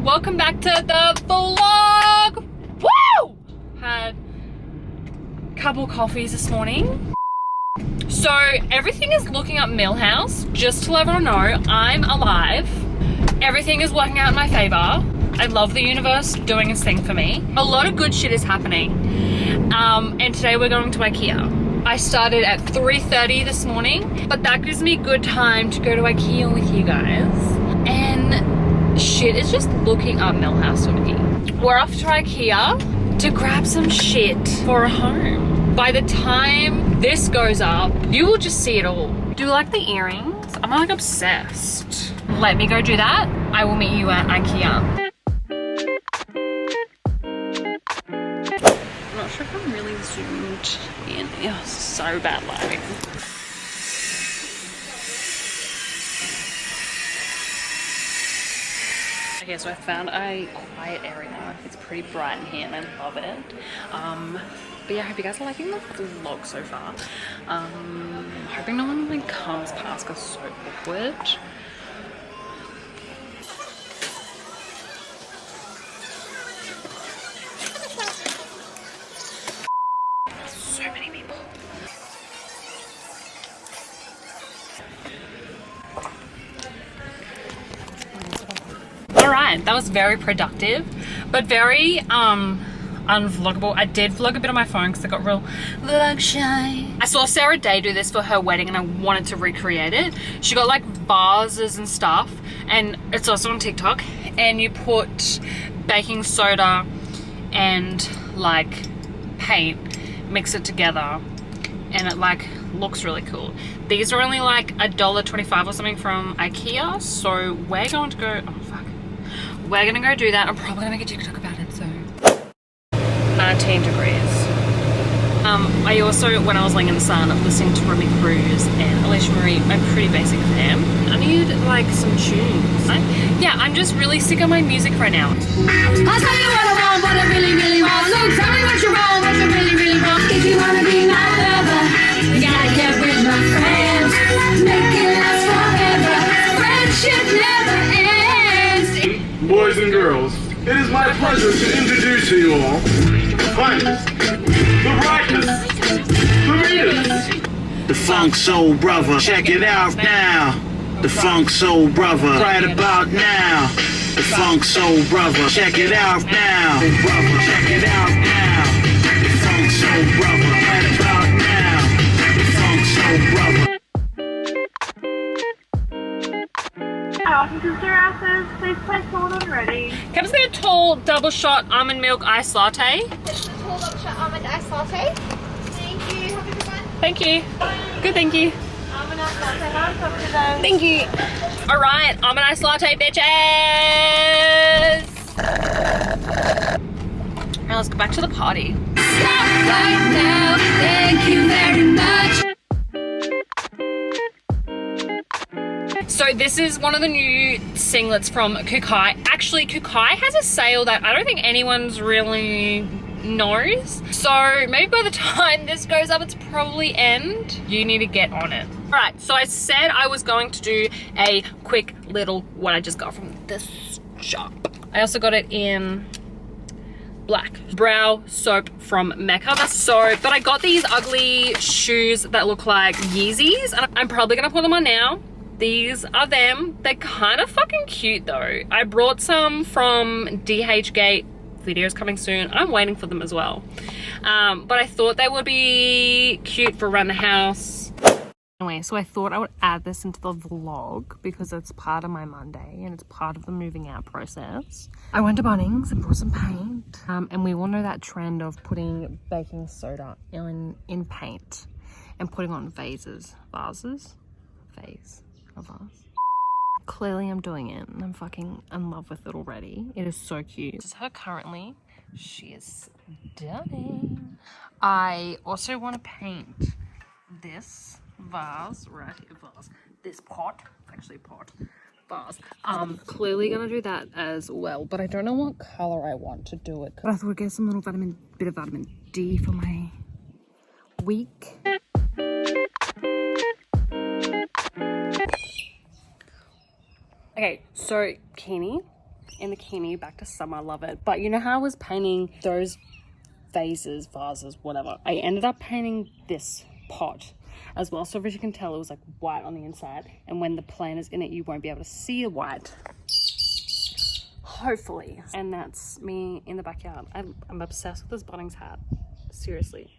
Welcome back to the vlog. Woo! Had a couple coffees this morning. So everything is looking up Millhouse. Just to let everyone know, I'm alive. Everything is working out in my favor. I love the universe doing its thing for me. A lot of good shit is happening. And today we're going to IKEA. I started at 3:30 this morning, but that gives me good time to go to IKEA with you guys. And shit is just looking up Millhouse for me. We're off to IKEA to grab some shit for a home. By the time this goes up, you will just see it all. Do you like the earrings? I'm like obsessed. Let me go do that. I will meet you at IKEA. I'm not sure if I'm really zoomed in. Oh, so bad lighting. Okay, so I found a quiet area. It's pretty bright in here and I love it. But yeah, I hope you guys are liking the vlog so far. Hoping no one like comes past because it's so awkward. So many people. Alright, that was very productive, but very unvloggable. I did vlog a bit on my phone because I got real vlog shy. I saw Sarah Day do this for her wedding and I wanted to recreate it. She got like vases and stuff, and it's also on TikTok, and you put baking soda and like paint, mix it together, and it like looks really cool. These are only like $1.25 or something from IKEA, so we're going to go, oh fuck. We're gonna go do that. I'm probably gonna make a TikTok about it, so. 19 degrees. I also, when I was laying in the sun, listening to Remy Cruz and Alicia Marie, I'm pretty basic fan. I need like some tunes. Yeah, I'm just really sick of my music right now. I'll tell you what I want, what I really, really want. So tell me what you want, what you really, really want. If you wanna be my lover, you gotta get with my friends. Make it last forever. Friendship never ends. Boys and girls, it is my pleasure to introduce to you all the finest, the brightest, the meanest. The Funk Soul Brother, check it out now. The Funk Soul Brother, right about now. The Funk Soul Brother, check it out now. Brother, check it out now. The Funk Soul Brother, right about now. The Funk Soul Brother. Officer Giraffes, please place hold on ready. Can I just get a tall double shot almond milk iced latte? Just a tall shot almond iced latte. Thank you. Have a good one. Thank you. Good, thank you. Almond iced latte, last up to those. Thank you. All right, almond iced latte, bitches. Now let's go back to the party. Stop right now. Thank you very much. So this is one of the new singlets from Kukai. Actually, Kukai has a sale that I don't think anyone's really knows. So maybe by the time this goes up, it's probably end. You need to get on it. All right, so I said I was going to do a quick little what I just got from this shop. I also got it in black. Brow soap from Mecca. That's soap. But I got these ugly shoes that look like Yeezys, and I'm probably gonna put them on now. These are them. They're kind of fucking cute though. I brought some from DH Gate. Videos coming soon. I'm waiting for them as well. But I thought they would be cute for around the house. Anyway, so I thought I would add this into the vlog because it's part of my Monday and it's part of the moving out process. I went to Bunnings and brought some paint. And we all know that trend of putting baking soda in paint and putting on vases. Vases? Vase. A vase. Clearly I'm doing it and I'm fucking in love with it already. It is so cute. This is her currently. She is stunning. I also want to paint this vase right here. Vase. This pot. It's actually a pot. Vase. Clearly gonna do that as well, but I don't know what color I want to do it. But I thought I'd get some little bit of vitamin D for my week. Okay, so Kenny, in the Kenny, back to summer, love it. But you know how I was painting those vases, whatever. I ended up painting this pot as well. So as you can tell, it was like white on the inside. And when the plant is in it, you won't be able to see the white. Hopefully. And that's me in the backyard. I'm obsessed with this Bunnings hat. Seriously.